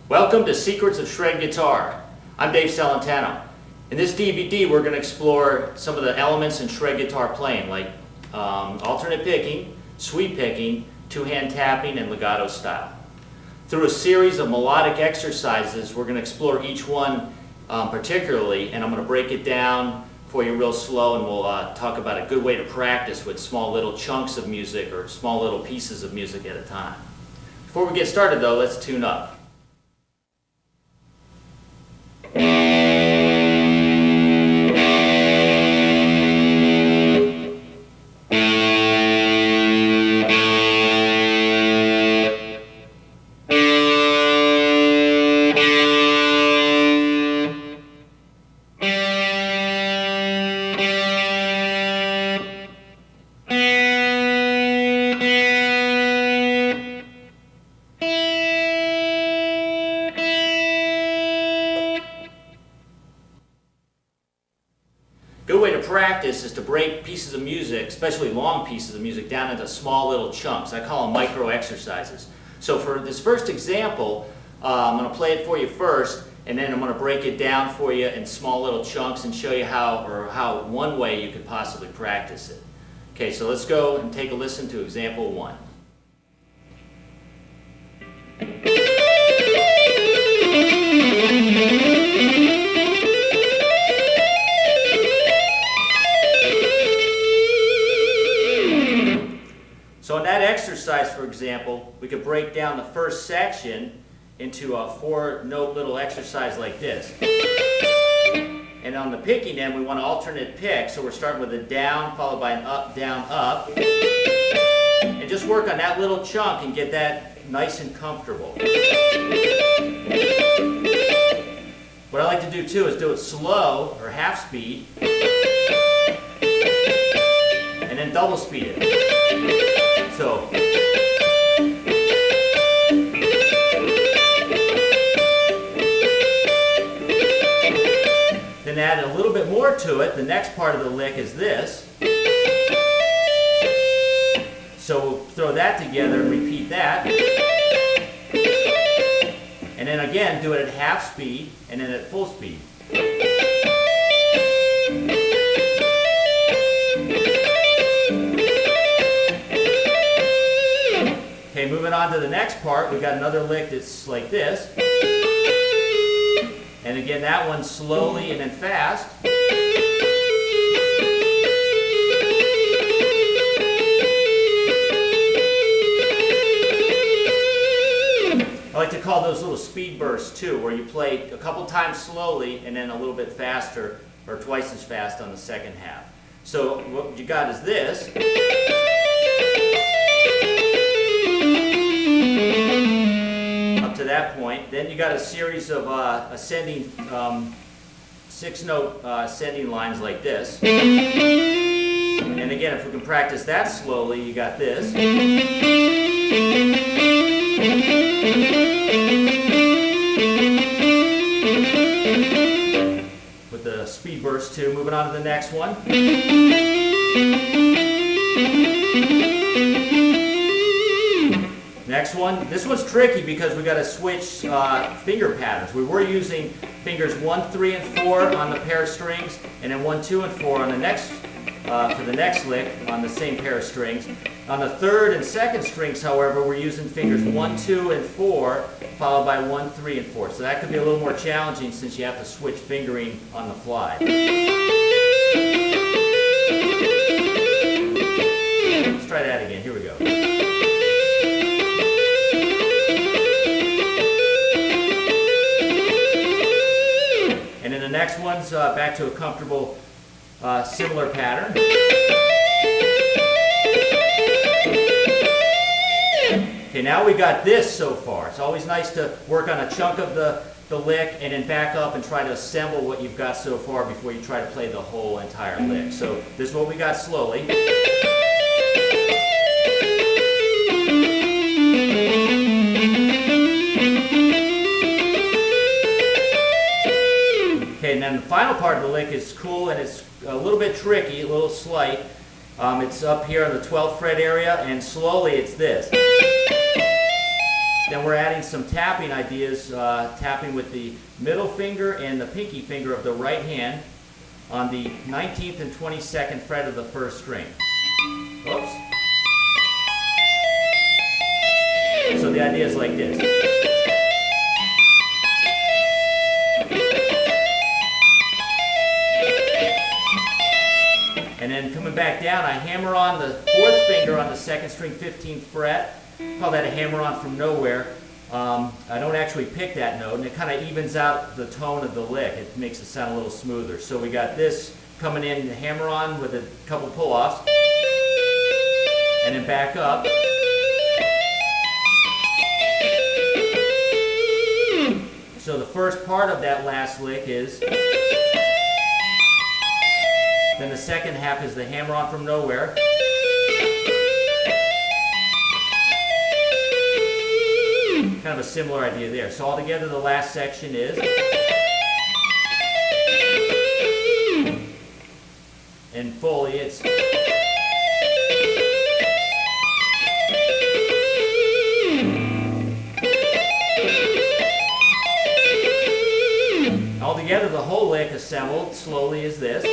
Welcome to Secrets of Shred Guitar. I'm Dave Celentano. In this DVD we're going to explore some of the elements in shred guitar playing, like alternate picking, sweep picking, two-hand tapping, and legato style. Through a series of melodic exercises we're going to explore each one particularly, and I'm going to break it down for you real slow, and we'll talk about a good way to practice with small little chunks of music or small little pieces of music at a time. Before we get started though, let's tune up. Good way to practice is to break pieces of music, especially long pieces of music, down into small little chunks. I call them micro exercises. So for this first example, I'm going to play it for you first, and then I'm going to break it down for you in small little chunks and show you how one way you could possibly practice it. Okay, so let's go and take a listen to example 1. So in that exercise, for example, we could break down the first section into a 4-note little exercise like this. And on the picking end, we want to alternate pick, so we're starting with a down followed by an up, down, up. And just work on that little chunk and get that nice and comfortable. What I like to do too is do it slow, or half speed, and then double speed it. So, then add a little bit more to it. The next part of the lick is this. So we'll throw that together and repeat that. And then again, do it at half speed and then at full speed. Okay, moving on to the next part, we've got another lick that's like this. And again, that one slowly and then fast. I like to call those little speed bursts too, where you play a couple times slowly and then a little bit faster, or twice as fast on the second half. So what you got is this. Up to that point, then you got a series of ascending 6-note ascending lines like this. And again, if we can practice that slowly, you got this. With the speed burst too. Moving on to the next one. Next one, this one's tricky because we got to switch finger patterns. We were using fingers 1, 3, and 4 on the pair of strings, and then 1, 2, and 4 on the next for the next lick on the same pair of strings. On the third and second strings, however, we're using fingers 1, 2, and 4, followed by 1, 3, and 4. So that could be a little more challenging since you have to switch fingering on the fly. Let's try that again. Here we go. And then the next one's back to a comfortable, similar pattern. Okay, now we got this so far. It's always nice to work on a chunk of the lick and then back up and try to assemble what you've got so far before you try to play the whole entire lick. So this is what we got slowly. bottom part of the lick is cool, and it's a little bit tricky, a little slight. It's up here on the 12th fret area, and slowly it's this. Then we're adding some tapping ideas, tapping with the middle finger and the pinky finger of the right hand on the 19th and 22nd fret of the first string. Oops. So the idea is like this. And then coming back down, I hammer on the 4th finger on the 2nd string, 15th fret. Call that a hammer on from nowhere. I don't actually pick that note, and it kind of evens out the tone of the lick. It makes it sound a little smoother. So we got this coming in, the hammer on with a couple pull-offs, and then back up. So the first part of that last lick is, then the second half is the hammer on from nowhere. Kind of a similar idea there. So altogether the last section is, and fully it's, altogether the whole lick assembled slowly is this.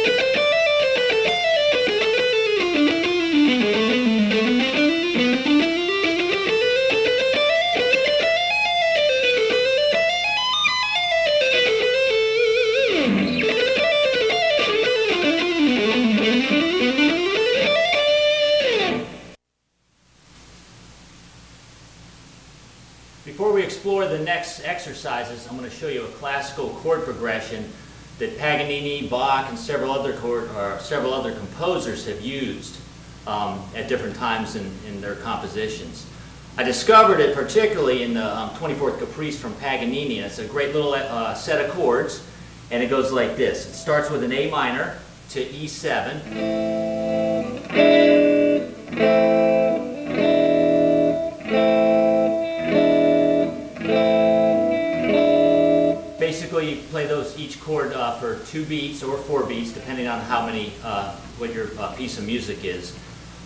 Before we explore the next exercises, I'm going to show you a classical chord progression that Paganini, Bach, and several other composers have used at different times in their compositions. I discovered it particularly in the 24th Caprice from Paganini, and it's a great little set of chords, and it goes like this. It starts with an A minor to E7. Basically, you play those each chord for 2 beats or 4 beats, depending on how many, what your piece of music is.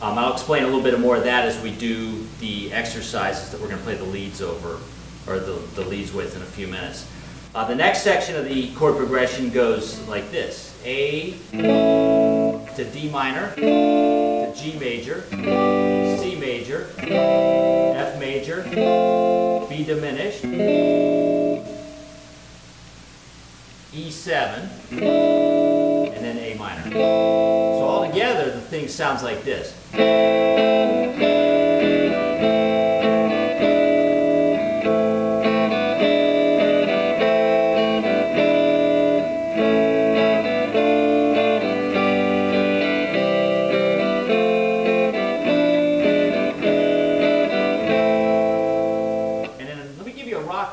I'll explain a little bit more of that as we do the exercises that we're going to play the leads over, or the leads with in a few minutes. The next section of the chord progression goes like this. A to D minor, to G major, C major, F major, B diminished, E7, and then A minor. So all together, the thing sounds like this.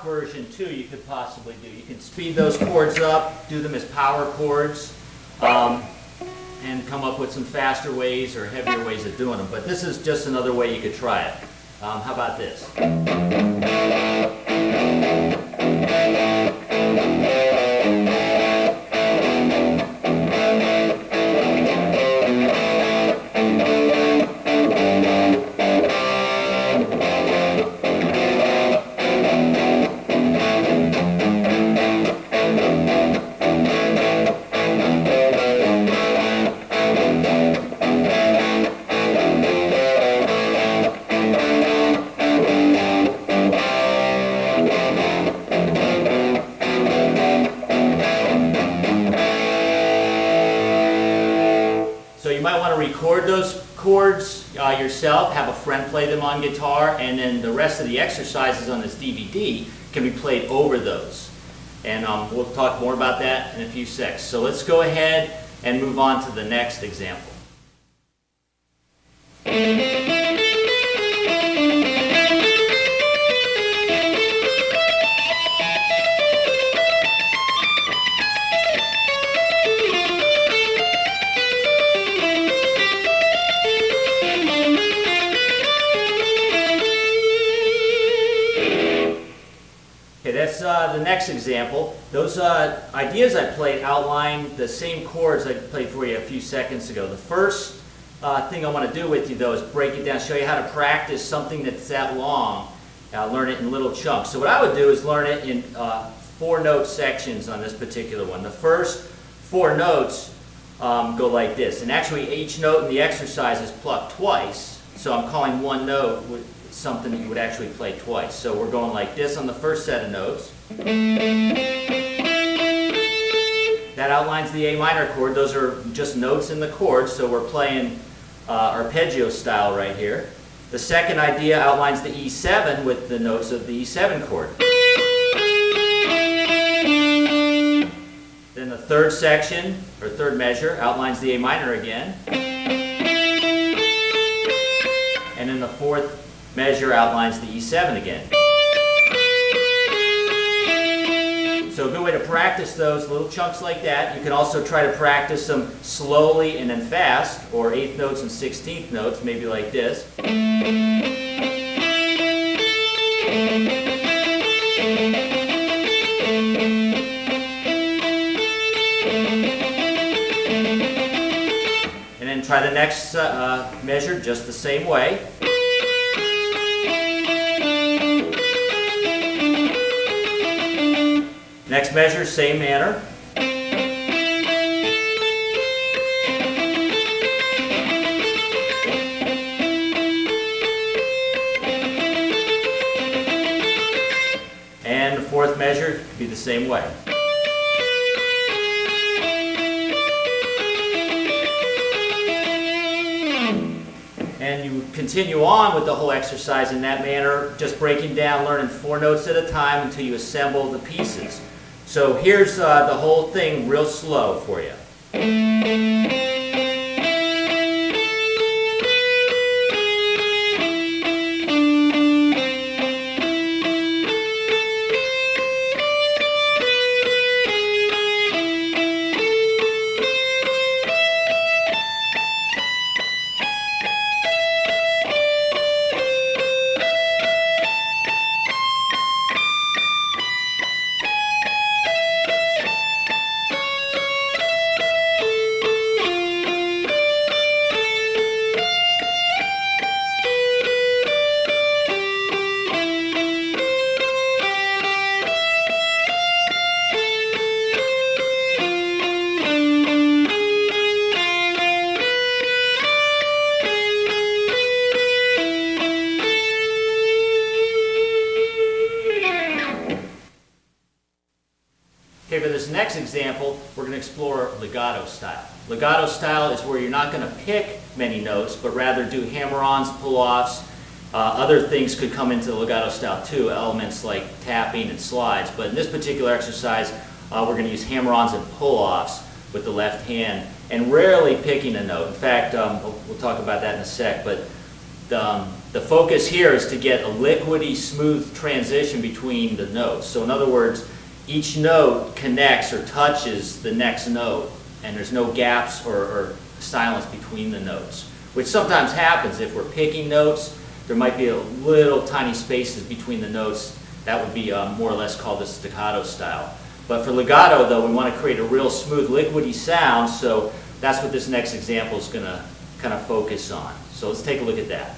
Version too you could possibly do. You can speed those chords up, do them as power chords, and come up with some faster ways or heavier ways of doing them. But this is just another way you could try it. How about this? Record those chords yourself, have a friend play them on guitar, and then the rest of the exercises on this DVD can be played over those. And we'll talk more about that in a few seconds. So let's go ahead and move on to the next example. the next example. Those ideas I played outline the same chords I played for you a few seconds ago. The first thing I want to do with you, though, is break it down, show you how to practice something that's that long, learn it in little chunks. So what I would do is learn it in 4-note sections on this particular one. The first 4 notes go like this, and actually each note in the exercise is plucked twice, so I'm calling one note something that you would actually play twice. So we're going like this on the first set of notes. That outlines the A minor chord. Those are just notes in the chord, so we're playing arpeggio style right here. The second idea outlines the E7 with the notes of the E7 chord. Then the third section, or third measure, outlines the A minor again. And then the fourth measure outlines the E7 again. So a good way to practice those little chunks like that. You can also try to practice them slowly and then fast, or 8th notes and 16th notes, maybe like this. And then try the next measure just the same way. Next measure, same manner. And the fourth measure could be the same way. And you continue on with the whole exercise in that manner, just breaking down, learning 4 notes at a time until you assemble the pieces. So here's the whole thing real slow for you. Okay, for this next example, we're going to explore legato style. Legato style is where you're not going to pick many notes, but rather do hammer-ons, pull-offs. Other things could come into the legato style too, elements like tapping and slides. But in this particular exercise, we're going to use hammer-ons and pull-offs with the left hand, and rarely picking a note. In fact, we'll talk about that in a sec, but the focus here is to get a liquidy, smooth transition between the notes. So in other words, each note connects or touches the next note, and there's no gaps or silence between the notes, which sometimes happens if we're picking notes. There might be a little tiny spaces between the notes. That would be more or less called the staccato style. But for legato, though, we want to create a real smooth, liquidy sound, so that's what this next example is going to kind of focus on. So let's take a look at that.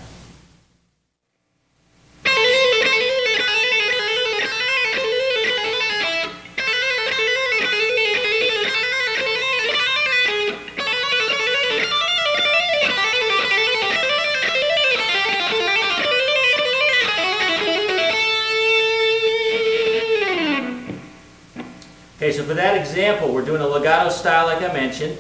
Okay, so for that example, we're doing a legato style like I mentioned.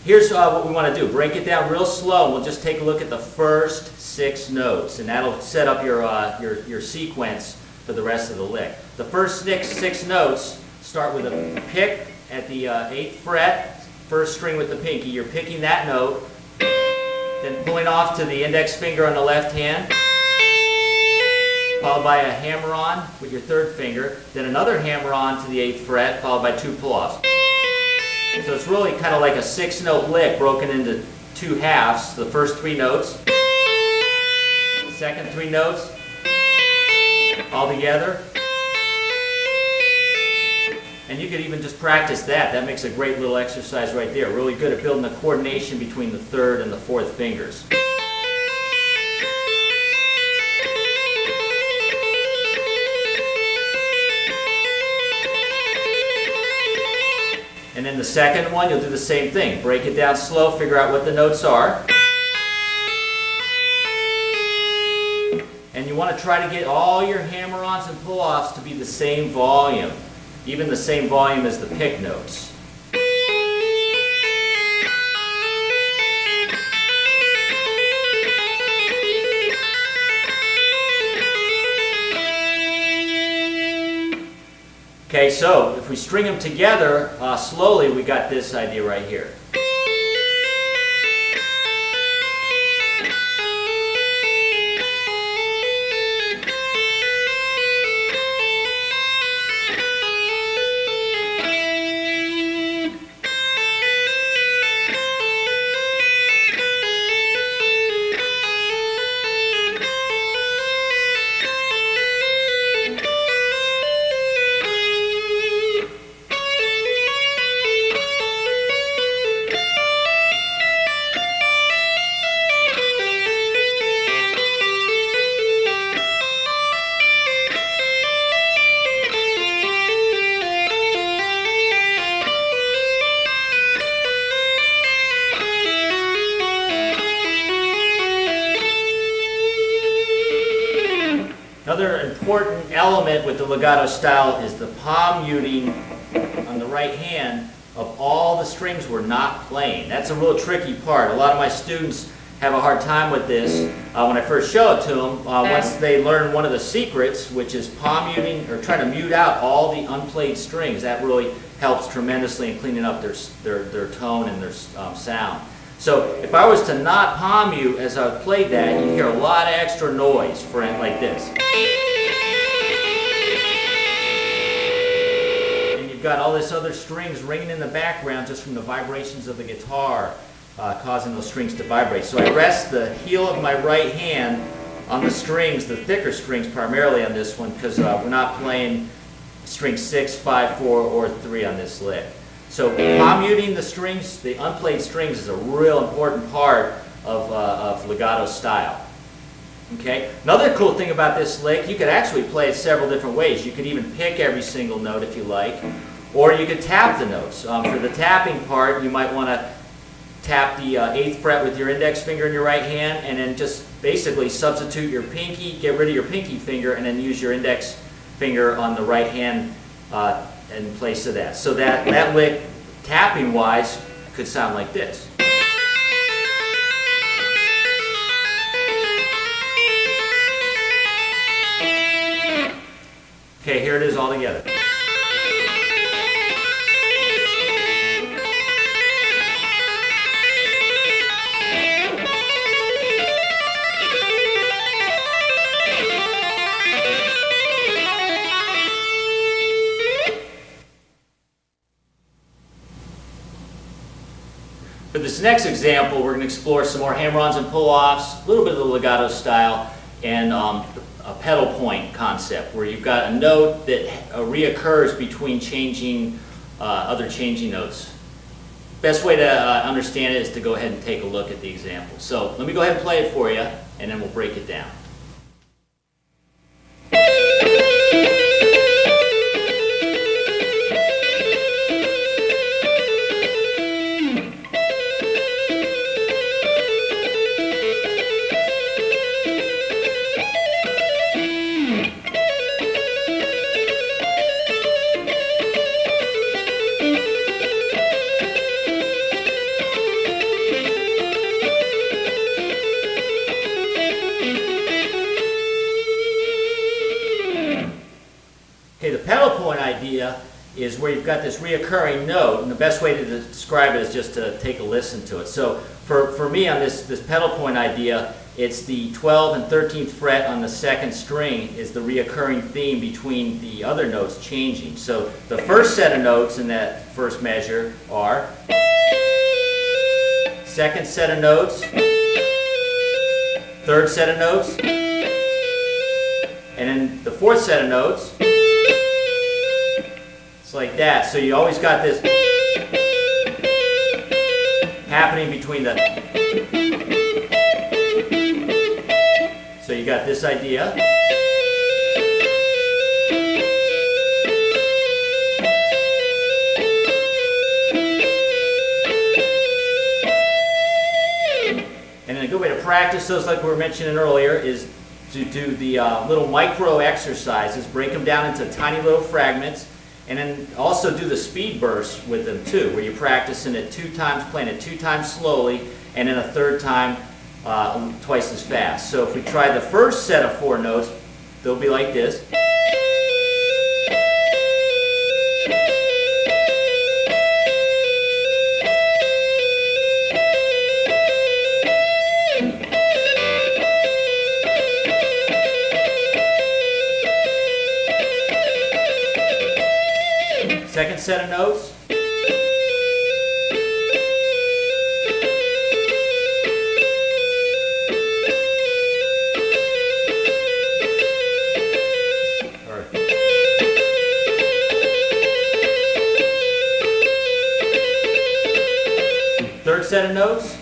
Here's what we want to do. Break it down real slow, and we'll just take a look at the first 6 notes, and that'll set up your sequence for the rest of the lick. The first 6 notes start with a pick at the 8th fret, first string with the pinky. You're picking that note, then pulling off to the index finger on the left hand, followed by a hammer-on with your 3rd finger, then another hammer-on to the 8th fret, followed by 2 pull-offs. So it's really kind of like a 6-note lick broken into 2 halves. The first 3 notes, the second 3 notes, all together, And you could even just practice that. That makes a great little exercise right there. Really good at building the coordination between the third and the fourth fingers. And then the second one, you'll do the same thing. Break it down slow, figure out what the notes are. And you want to try to get all your hammer-ons and pull-offs to be the same volume, even the same volume as the pick notes. Okay, so if we string them together slowly, we got this idea right here. Another important element with the legato style is the palm muting on the right hand of all the strings we're not playing. That's a real tricky part. A lot of my students have a hard time with this when I first show it to them. Once they learn one of the secrets, which is palm muting, or trying to mute out all the unplayed strings, that really helps tremendously in cleaning up their tone and their sound. So if I was to not palm mute as I played that, you'd hear a lot of extra noise, for it like this. And you've got all this other strings ringing in the background just from the vibrations of the guitar, causing those strings to vibrate. So I rest the heel of my right hand on the strings, the thicker strings primarily on this one, because we're not playing string 6, 5, 4, or 3 on this lick. So palm muting the strings, the unplayed strings, is a real important part of legato style. Okay. Another cool thing about this lick, you could actually play it several different ways. You could even pick every single note if you like, or you could tap the notes. For the tapping part, you might want to tap the 8th fret with your index finger in your right hand, and then just basically substitute your pinky, get rid of your pinky finger, and then use your index finger on the right hand in place of that. So that lick, tapping wise, could sound like this. Okay, here it is all together. For this next example, we're going to explore some more hammer-ons and pull-offs, a little bit of the legato style, and a pedal point concept, where you've got a note that reoccurs between changing other changing notes. Best way to understand it is to go ahead and take a look at the example. So let me go ahead and play it for you, and then we'll break it down. Okay, the pedal point idea is where you've got this reoccurring note, and the best way to describe it is just to take a listen to it. So for me on this pedal point idea, it's the 12th and 13th fret on the second string is the reoccurring theme between the other notes changing. So the first set of notes in that first measure are, second set of notes, third set of notes, and then the fourth set of notes, It's like that. So you always got this happening between the... So you got this idea. And then a good way to practice those, like we were mentioning earlier, is to do the little micro exercises, break them down into tiny little fragments, and then also do the speed bursts with them too, where you're practicing it 2 times, playing it 2 times slowly, and then a 3rd time twice as fast. So if we try the first set of 4 notes, they'll be like this. Second set of notes. Third set of notes.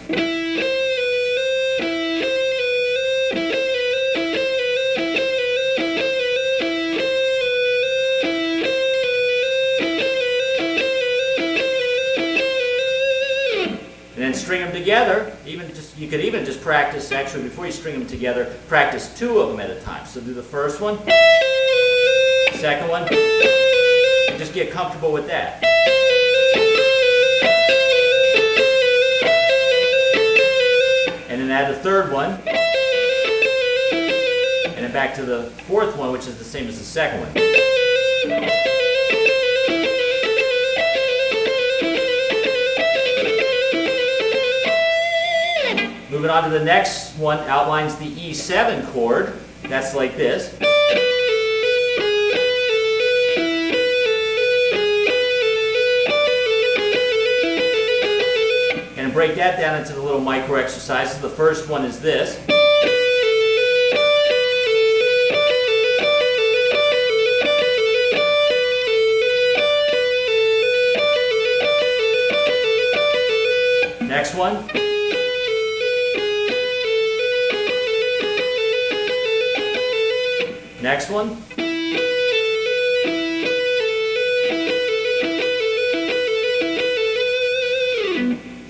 And then string them together. You could even just practice, actually before you string them together, practice 2 of them at a time. So do the first one, second one, and just get comfortable with that. And then add the third one, and then back to the fourth one, which is the same as the second one. Moving on to the next one, outlines the E7 chord. That's like this. And break that down into the little micro exercises. The first one is this. Next one. Next one.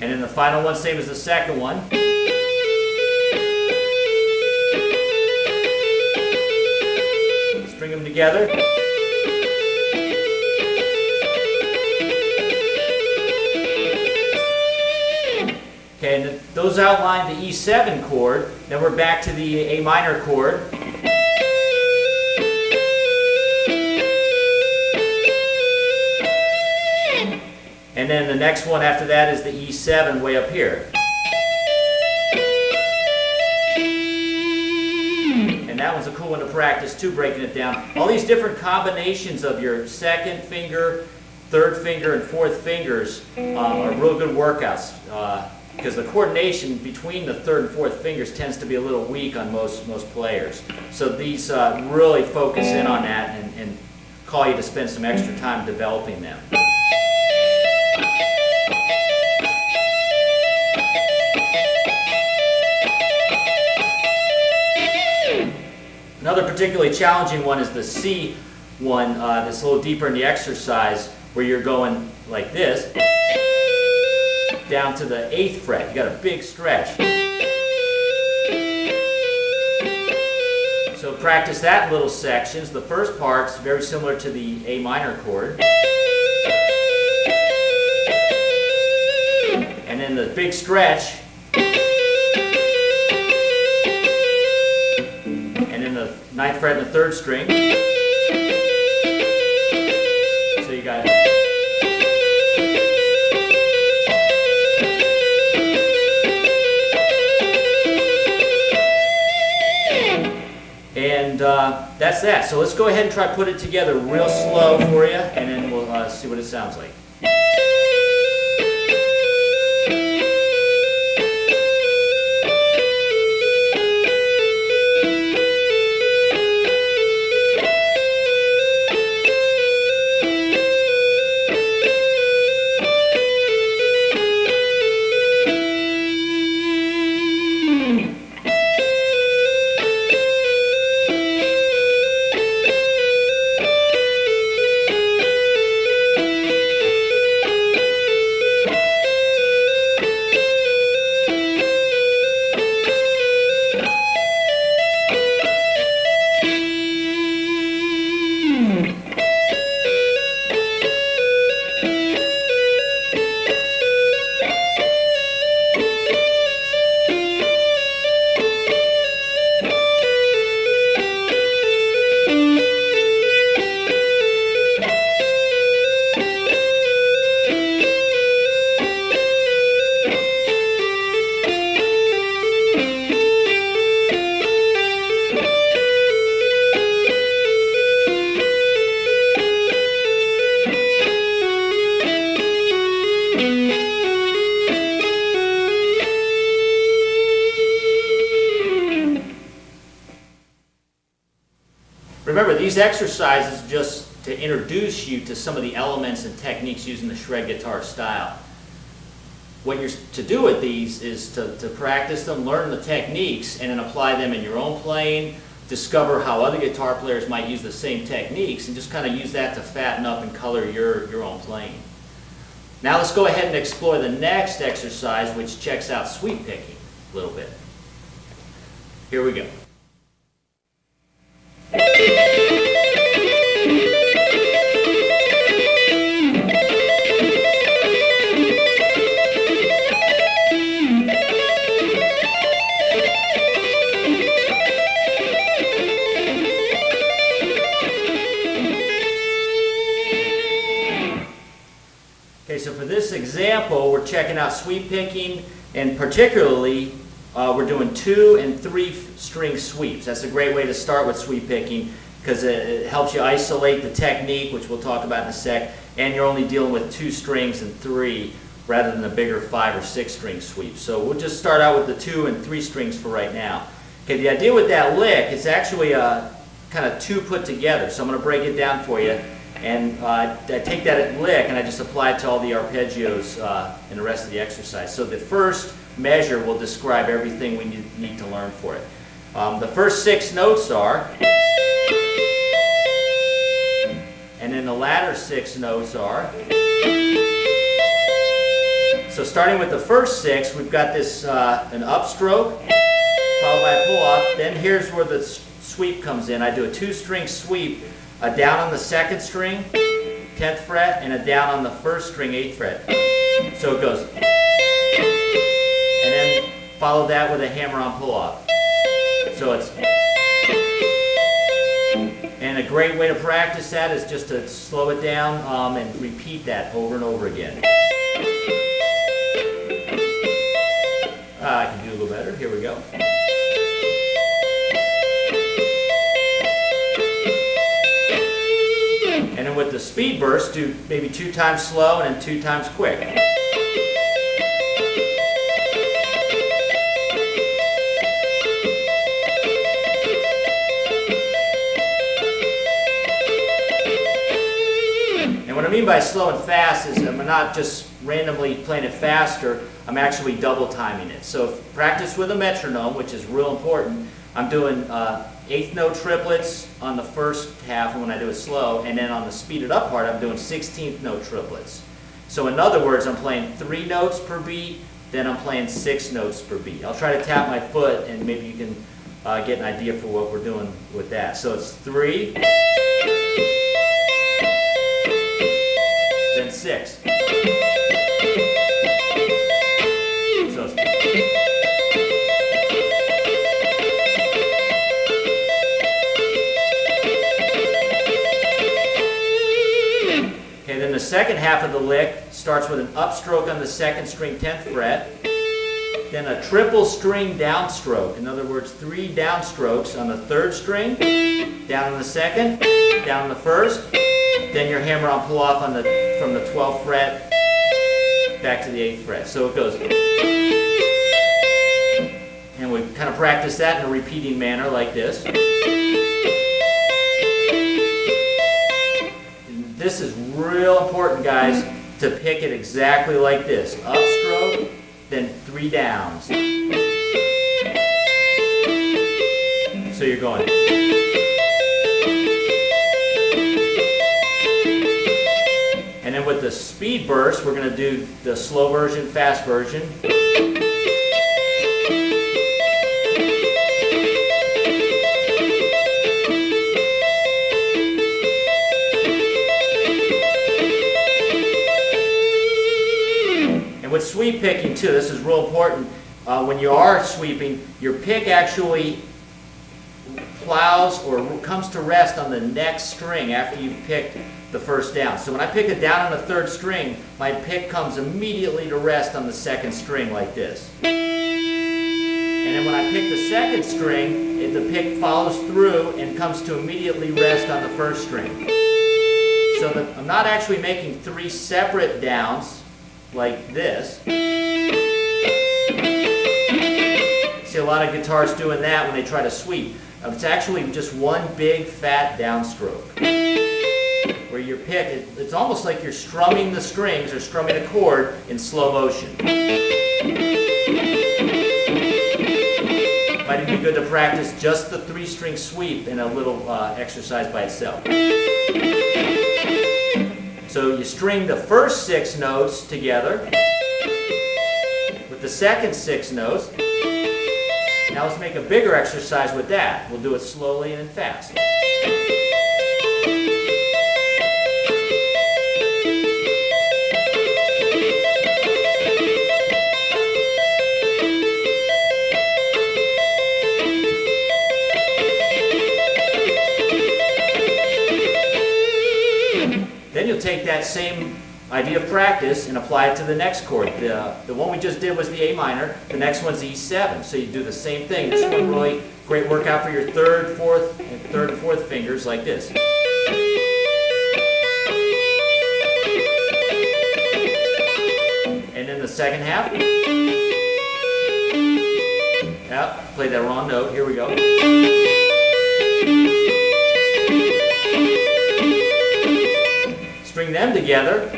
And then the final one, same as the second one. String them together. Okay, and those outline the E7 chord. Then we're back to the A minor chord. And then the next one after that is the E7 way up here. And that one's a cool one to practice too, breaking it down. All these different combinations of your second finger, third finger, and fourth fingers are real good workouts because the coordination between the third and fourth fingers tends to be a little weak on most players. So these really focus in on that and call you to spend some extra time developing them. Another particularly challenging one is the C one, that's a little deeper in the exercise, where you're going like this, down to the 8th fret. You got a big stretch. So practice that in little sections. The first part's very similar to the A minor chord. And then the big stretch. And then the 9th fret and the 3rd string. So you got and that's that. So let's go ahead and try to put it together real slow for you, and then we'll see what it sounds like. Remember, these exercises just to introduce you to some of the elements and techniques using the shred guitar style. What you're to do with these is to practice them, learn the techniques, and then apply them in your own playing, discover how other guitar players might use the same techniques, and just kind of use that to fatten up and color your own playing. Now let's go ahead and explore the next exercise, which checks out sweep picking a little bit. Here we go. Okay, so for this example, we're checking out sweep picking, and particularly we're doing 2 and 3 string sweeps. That's a great way to start with sweep picking because it helps you isolate the technique, which we'll talk about in a sec, and you're only dealing with 2 strings and 3 rather than the bigger 5 or 6 string sweeps. So we'll just start out with the 2 and 3 strings for right now. Okay, the idea with that lick is actually kind of 2 put together. So I'm going to break it down for you. And I take that lick and I just apply it to all the arpeggios in the rest of the exercise. So the first measure will describe everything we need to learn for it. The first 6 notes are, and then the latter 6 notes are. So starting with the first 6, we've got this an upstroke followed by a pull-off. Then here's where the sweep comes in. I do a 2-string sweep. A down on the 2nd string, 10th fret, and a down on the 1st string, 8th fret. So it goes. And then follow that with a hammer-on pull-off. So it's. And a great way to practice that is just to slow it down and repeat that over and over again. I can do a little better. Here we go. And then with the speed burst, do maybe 2 times slow and then 2 times quick. And what I mean by slow and fast is I'm not just randomly playing it faster, I'm actually double timing it. So practice with a metronome, which is real important. I'm doing 8th note triplets on the first half when I do it slow, and then on the speeded up part I'm doing 16th note triplets. So in other words, I'm playing 3 notes per beat, then I'm playing 6 notes per beat. I'll try to tap my foot and maybe you can get an idea for what we're doing with that. So it's 3, then 6. So it's then the second half of the lick starts with an upstroke on the 2nd string, 10th fret, then a triple string downstroke. In other words, 3 downstrokes on the 3rd string, down on the 2nd, down on the 1st, then your hammer-on pull-off on from the 12th fret back to the 8th fret. So it goes. And we kind of practice that in a repeating manner like this. This is real important, guys, to pick it exactly like this. Upstroke, then 3 downs. So you're going. And then with the speed burst, we're going to do the slow version, fast version. With sweep picking too, this is real important. When you are sweeping, your pick actually plows or comes to rest on the next string after you've picked the first down. So when I pick a down on the 3rd string, my pick comes immediately to rest on the 2nd string like this. And then when I pick the 2nd string, the pick follows through and comes to immediately rest on the 1st string. So that I'm not actually making 3 separate downs like this. See, a lot of guitarists doing that when they try to sweep. It's actually just one big fat downstroke. Where your pick, it's almost like you're strumming the strings or strumming a chord in slow motion. Might be good to practice just the 3-string sweep in a little exercise by itself. So you string the first 6 notes together with the second 6 notes. Now let's make a bigger exercise with that. We'll do it slowly and fast. Then you'll take that same idea of practice and apply it to the next chord. The one we just did was the A minor. The next one's E7. So you do the same thing. This one really great workout for your third and fourth fingers like this. And then the second half. Yep, played that wrong note. Here we go. String them together.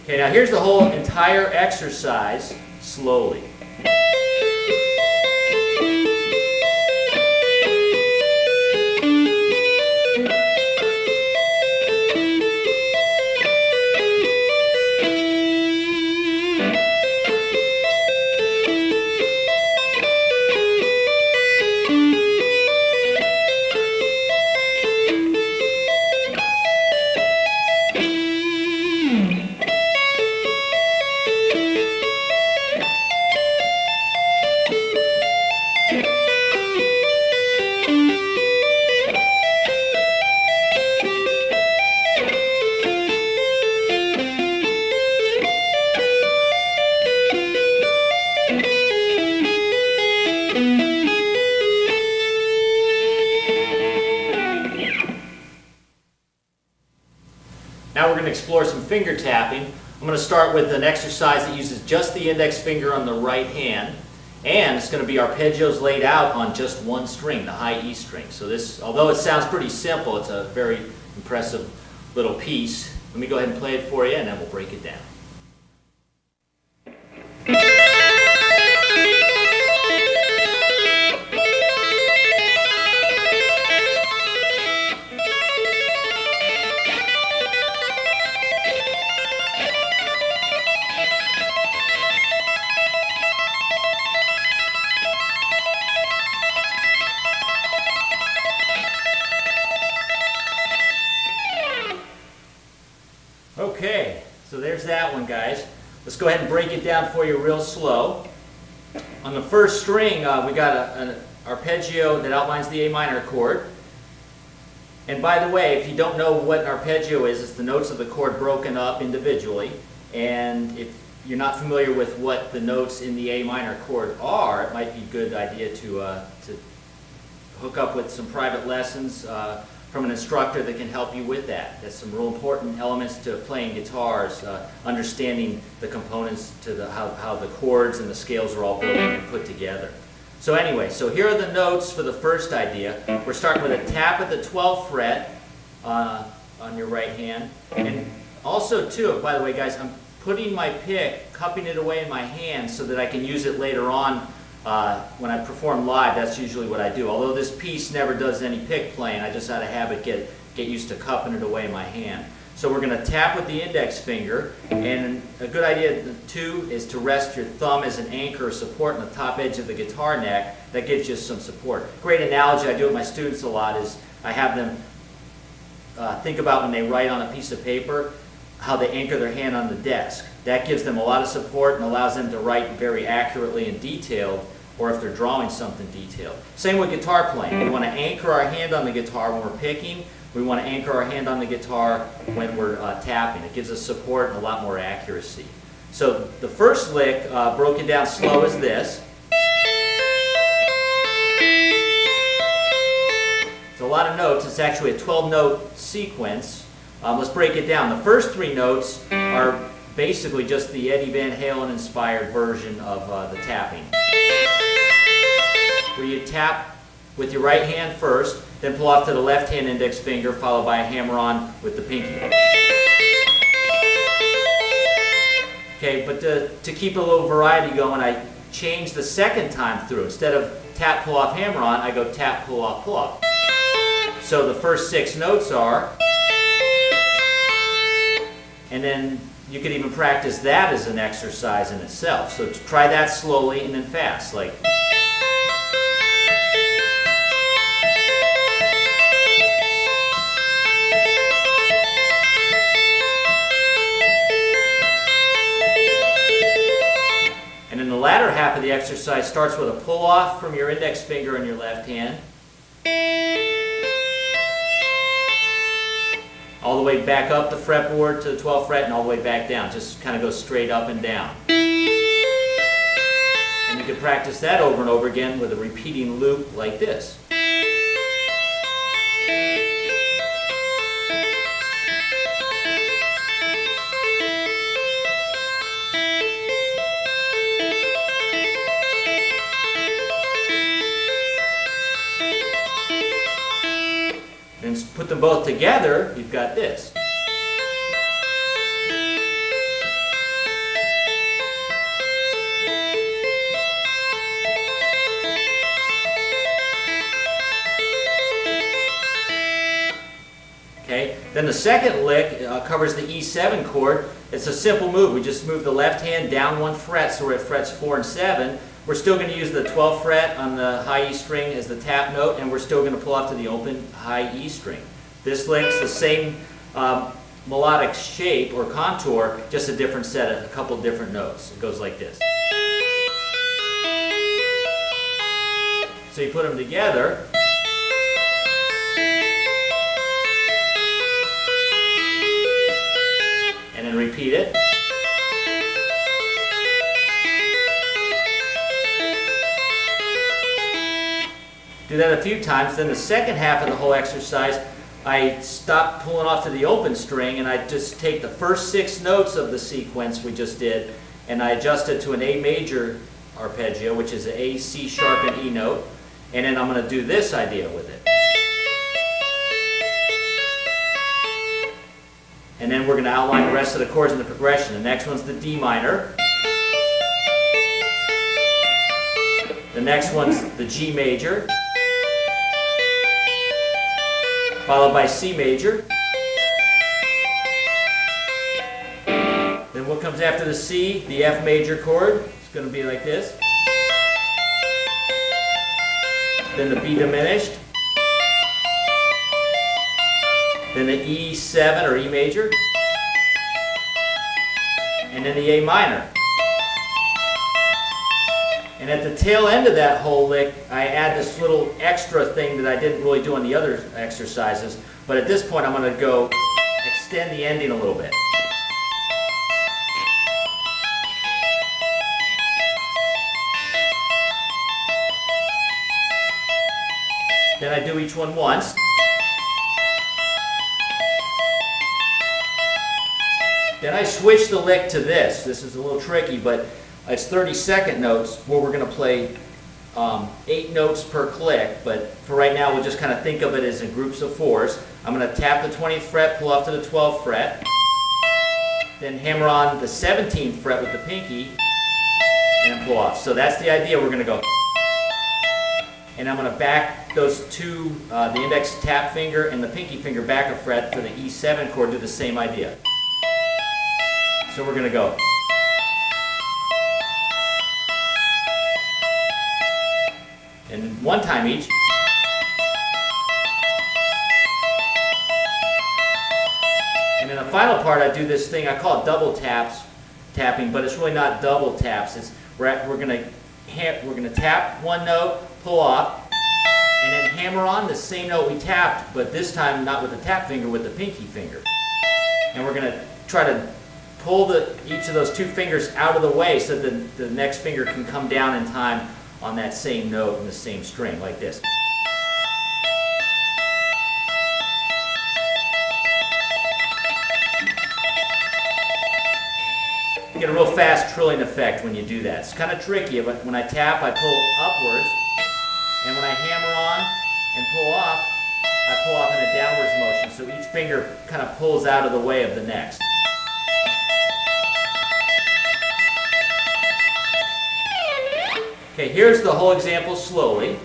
Okay, now here's the whole entire exercise slowly. Now we're going to explore some finger tapping. I'm going to start with an exercise that uses just the index finger on the right hand, and it's going to be arpeggios laid out on just one string, the high E string. So this, although it sounds pretty simple, it's a very impressive little piece. Let me go ahead and play it for you, and then we'll break it down. Okay, so there's that one, guys. Let's go ahead and break it down for you real slow. On the first string, we got an arpeggio that outlines the A minor chord. And by the way, if you don't know what an arpeggio is, it's the notes of the chord broken up individually. And if you're not familiar with what the notes in the A minor chord are, it might be a good idea to hook up with some private lessons from an instructor that can help you with that. That's some real important elements to playing guitars, understanding the components to how the chords and the scales are all built and put together. So anyway, so here are the notes for the first idea. We're starting with a tap at the 12th fret on your right hand. And also too, by the way guys, I'm putting my pick, cupping it away in my hand so that I can use it later on when I perform live. That's usually what I do. Although this piece never does any pick playing, I just out of habit get used to cupping it away in my hand. So we're going to tap with the index finger, and a good idea too is to rest your thumb as an anchor or support on the top edge of the guitar neck. That gives you some support. Great analogy I do with my students a lot is I have them think about when they write on a piece of paper how they anchor their hand on the desk. That gives them a lot of support and allows them to write very accurately and detailed, or if they're drawing something detailed. Same with guitar playing. We want to anchor our hand on the guitar when we're picking. We want to anchor our hand on the guitar when we're tapping. It gives us support and a lot more accuracy. So the first lick, broken down slow, is this. lot of notes. It's actually a 12-note sequence. Let's break it down. The first 3 notes are basically just the Eddie Van Halen inspired version of the tapping, where you tap with your right hand first, then pull off to the left hand index finger, followed by a hammer-on with the pinky. Okay, but to keep a little variety going, I change the second time through. Instead of tap, pull off, hammer on, I go tap, pull off, pull off. So the first 6 notes are, and then you could even practice that as an exercise in itself. So try that slowly and then fast, like. And then the latter half of the exercise starts with a pull off from your index finger in your left hand, all the way back up the fretboard to the 12th fret and all the way back down. Just kind of go straight up and down. And you can practice that over and over again with a repeating loop like this. And put them both together, you've got this. Okay, then the second lick covers the E7 chord. It's a simple move. We just move the left hand down 1 fret, so we're at frets 4 and 7. We're still going to use the 12th fret on the high E string as the tap note, and we're still going to pull off to the open high E string. This lick's the same melodic shape or contour, just a different set of a couple different notes. It goes like this. So you put them together. And then repeat it. Do that a few times. Then the second half of the whole exercise, I stop pulling off to the open string and I just take the first 6 notes of the sequence we just did and I adjust it to an A major arpeggio, which is an A, C sharp, and E note. And then I'm going to do this idea with it. And then we're going to outline the rest of the chords in the progression. The next one's the D minor. The next one's the G major, followed by C major. Then what comes after the C? The F major chord. It's going to be like this. Then the B diminished. Then the E7 or E major. And then the A minor. And at the tail end of that whole lick, I add this little extra thing that I didn't really do on the other exercises. But at this point, I'm going to go extend the ending a little bit. Then I do each one once. Then I switch the lick to this. This is a little tricky, but it's 30-second notes where we're going to play 8 notes per click, but for right now we'll just kind of think of it as in groups of 4s. I'm going to tap the 20th fret, pull off to the 12th fret, then hammer on the 17th fret with the pinky, and then pull off. So that's the idea. We're going to go. And I'm going to back those two, the index tap finger and the pinky finger back a fret for the E7 chord, do the same idea. So we're going to go. And one time each. And in the final part, I do this thing, I call it double tapping, but it's really not double taps. It's, we're going to tap one note, pull off, and then hammer on the same note we tapped, but this time not with the tap finger, with the pinky finger. And we're going to try to pull each of those 2 fingers out of the way so that the next finger can come down in time on that same note and the same string, like this. real fast trilling effect when you do that. It's kind of tricky, but when I tap, I pull upwards, and when I hammer on and pull off, I pull off in a downwards motion, so each finger kind of pulls out of the way of the next. Okay, here's the whole example slowly.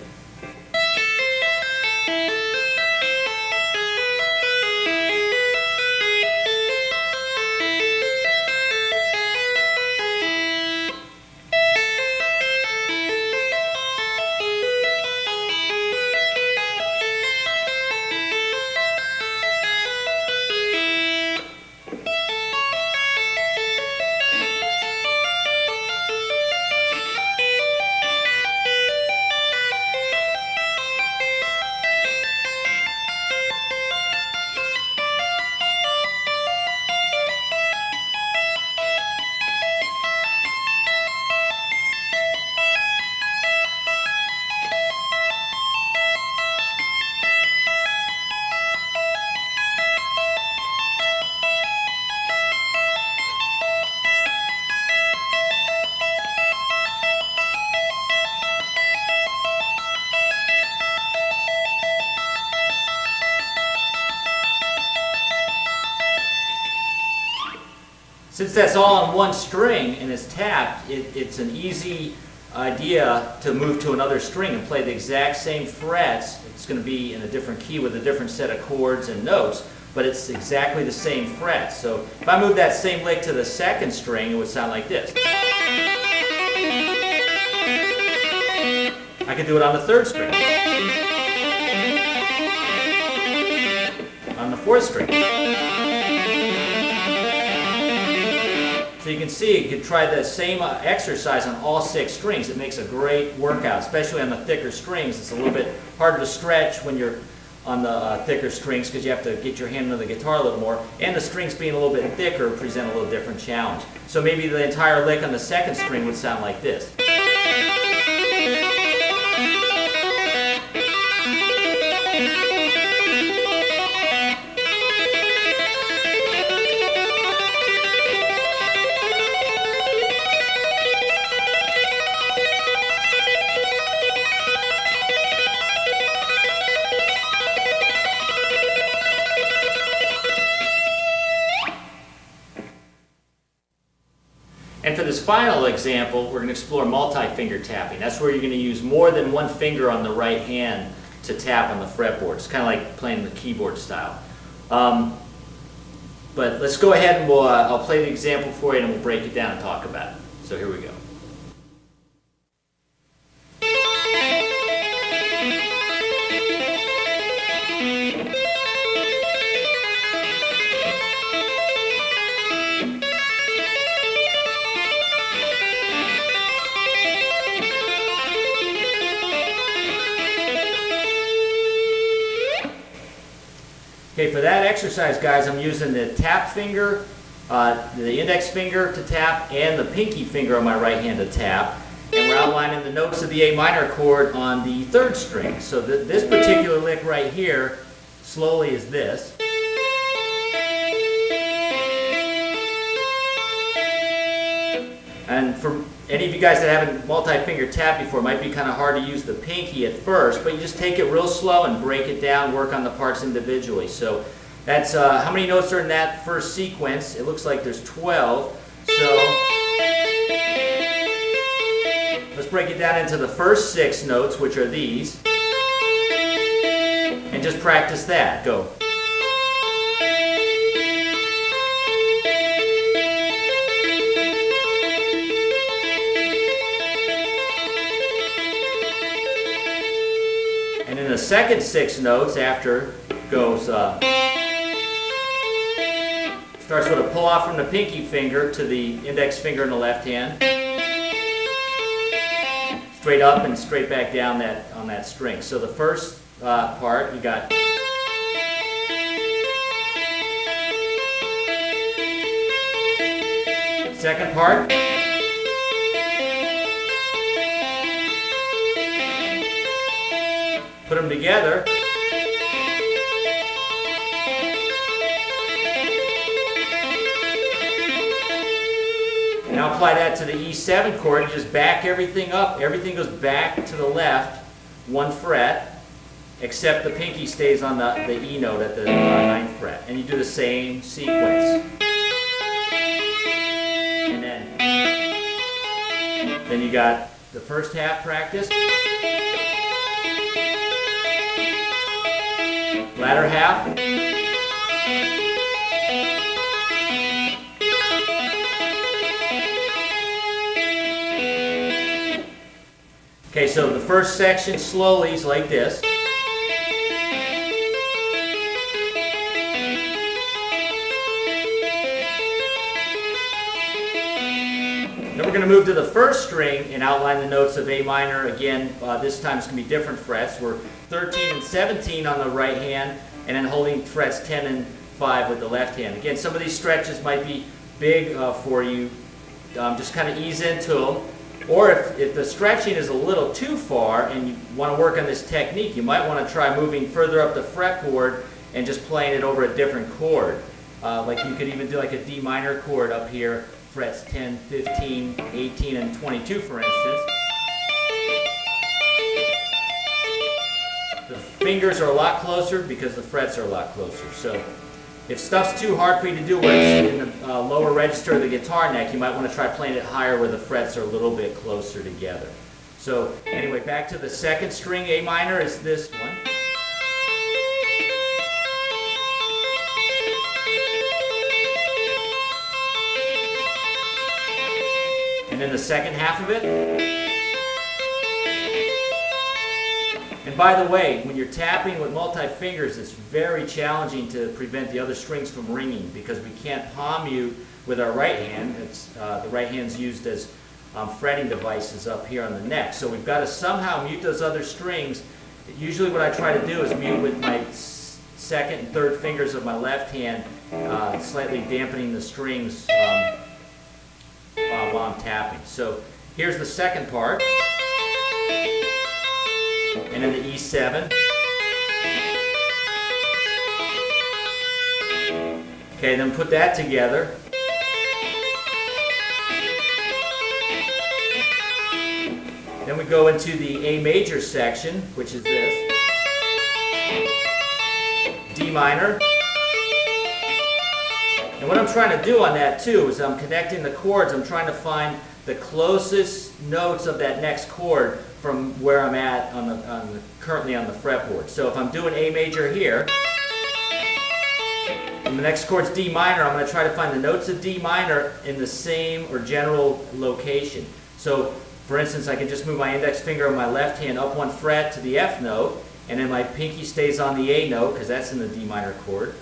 Since that's all on one string and it's tapped, it's an easy idea to move to another string and play the exact same frets. It's going to be in a different key with a different set of chords and notes, but it's exactly the same frets. So if I move that same lick to the second string, it would sound like this. I could do it on the third string, on the fourth string. So you can see you could try the same exercise on all 6 strings. It makes a great workout, especially on the thicker strings. It's a little bit harder to stretch when you're on the thicker strings because you have to get your hand into the guitar a little more. And the strings being a little bit thicker present a little different challenge. So maybe the entire lick on the second string would sound like this. And for this final example, we're going to explore multi-finger tapping. That's where you're going to use more than one finger on the right hand to tap on the fretboard. It's kind of like playing the keyboard style. But let's go ahead and I'll play the example for you and we'll break it down and talk about it. So here we go. Okay, for that exercise, guys, I'm using the tap finger, the index finger to tap, and the pinky finger on my right hand to tap. And we're outlining the notes of the A minor chord on the third string. So this particular lick right here, slowly, is this. And for any of you guys that haven't multi-finger tapped before, it might be kind of hard to use the pinky at first, but you just take it real slow and break it down, work on the parts individually. So that's how many notes are in that first sequence. It looks like there's 12. So let's break it down into the first 6 notes, which are these, and just practice that. Go. And in the second 6 notes after goes, starts with a pull off from the pinky finger to the index finger in the left hand. Straight up and straight back down on that string. So the first part, you got second part. Put them together. Now apply that to the E7 chord, you just back everything up. Everything goes back to the left, 1 fret, except the pinky stays on the E note at the 9th fret. And you do the same sequence. And then you got the first half practice. Latter half. Okay, so the first section slowly is like this. Then we're going to move to the first string and outline the notes of A minor. Again, this time it's going to be different frets. We're 13 and 17 on the right hand, and then holding frets 10 and 5 with the left hand. Again, some of these stretches might be big for you. Just kind of ease into them. Or if the stretching is a little too far and you want to work on this technique, you might want to try moving further up the fretboard and just playing it over a different chord. Like you could even do like a D minor chord up here, frets 10, 15, 18, and 22 for instance. The fingers are a lot closer because the frets are a lot closer. So if stuff's too hard for you to do where it's in the lower register of the guitar neck, you might want to try playing it higher where the frets are a little bit closer together. So anyway, back to the second string, A minor is this one. And then the second half of it. And by the way, when you're tapping with multi-fingers, it's very challenging to prevent the other strings from ringing because we can't palm mute with our right hand. The right hand's used as fretting devices up here on the neck. So we've got to somehow mute those other strings. Usually what I try to do is mute with my second and third fingers of my left hand, slightly dampening the strings while I'm tapping. So here's the second part. And then the E7. Okay, then put that together. Then we go into the A major section, which is this. D minor. And what I'm trying to do on that too is I'm connecting the chords. I'm trying to find the closest notes of that next chord from where I'm at currently on the fretboard. So if I'm doing A major here, and the next chord's D minor, I'm going to try to find the notes of D minor in the same or general location. So for instance, I can just move my index finger on my left hand up 1 fret to the F note, and then my pinky stays on the A note because that's in the D minor chord.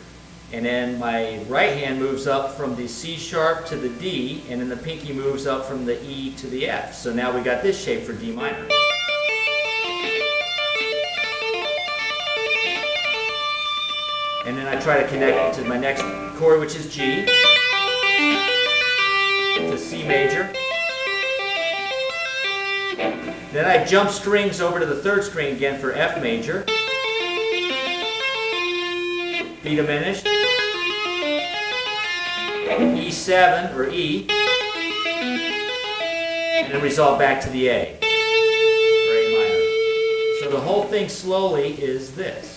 And then my right hand moves up from the C sharp to the D, and then the pinky moves up from the E to the F. So now we got this shape for D minor. And then I try to connect it to my next chord, which is G, to C major. Then I jump strings over to the third string again for F major, B diminished, E7 or E, and then resolve back to the A, or A minor. So the whole thing slowly is this.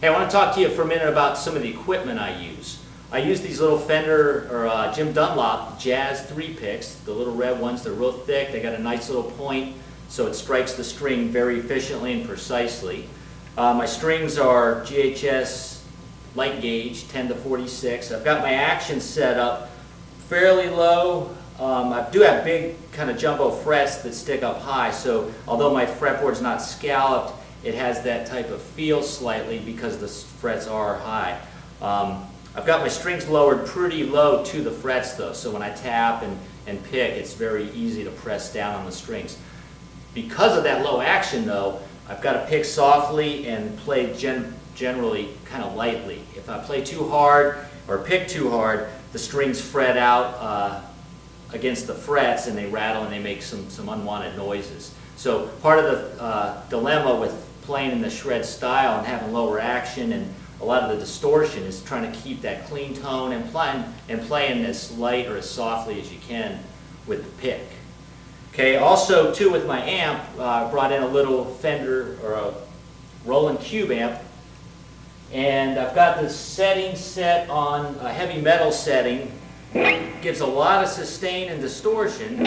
Hey, I want to talk to you for a minute about some of the equipment I use. I use these little Fender or Jim Dunlop Jazz 3 picks, the little red ones. They're real thick. They got a nice little point, so it strikes the string very efficiently and precisely. My strings are GHS light gauge, 10 to 46. I've got my action set up fairly low, I do have big kind of jumbo frets that stick up high, so although my fretboard's not scalloped, it has that type of feel slightly because the frets are high. I've got my strings lowered pretty low to the frets though, so when I tap and pick, it's very easy to press down on the strings. Because of that low action though, I've got to pick softly and play generally kind of lightly. If I play too hard or pick too hard, the strings fret out against the frets and they rattle and they make some unwanted noises. So part of the dilemma with playing in the shred style and having lower action and a lot of the distortion is trying to keep that clean tone and playing as light or as softly as you can with the pick. Okay, also too with my amp, I brought in a little Fender or a Roland Cube amp, and I've got the setting set on a heavy metal setting. Gives a lot of sustain and distortion,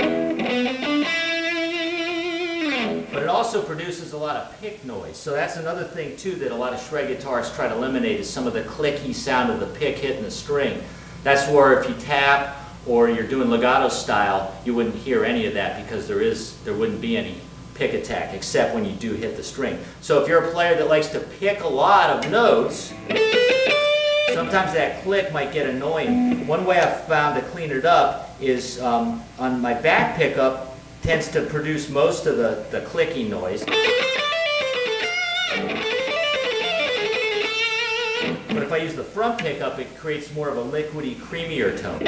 but it also produces a lot of pick noise. So that's another thing too that a lot of shred guitarists try to eliminate is some of the clicky sound of the pick hitting the string. That's where if you tap or you're doing legato style, you wouldn't hear any of that because there wouldn't be any pick attack except when you do hit the string. So if you're a player that likes to pick a lot of notes, sometimes that click might get annoying. One way I've found to clean it up is on my back pickup tends to produce most of the clicking noise. But if I use the front pickup, it creates more of a liquidy, creamier tone.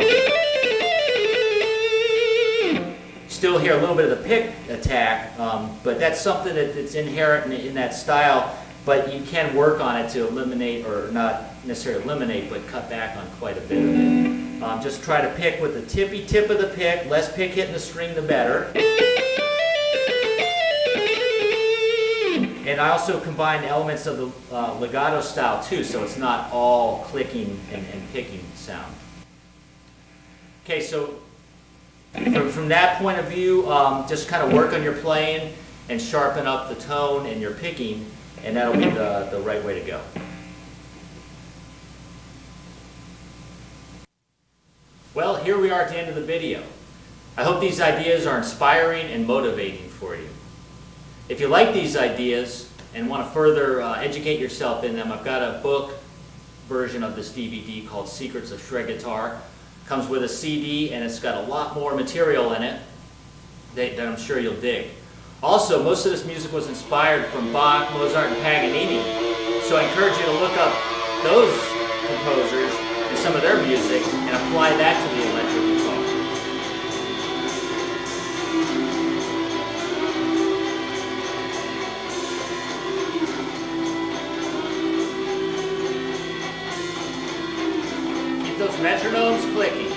Still hear a little bit of the pick attack, but that's something that's inherent in that style, but you can work on it to eliminate, or not necessarily eliminate, but cut back on quite a bit of it. Just try to pick with the tippy tip of the pick, less pick hitting the string the better. And I also combine elements of the legato style too, so it's not all clicking and picking sound. Okay, so from that point of view, just kind of work on your playing and sharpen up the tone and your picking, and that'll be the right way to go. Well, here we are at the end of the video. I hope these ideas are inspiring and motivating for you. If you like these ideas and want to further educate yourself in them, I've got a book version of this DVD called Secrets of Shred Guitar. Comes with a CD and it's got a lot more material in it that I'm sure you'll dig. Also, most of this music was inspired from Bach, Mozart, and Paganini, so I encourage you to look up those composers and some of their music and apply that to the electric guitar. Keep those metronomes clicking.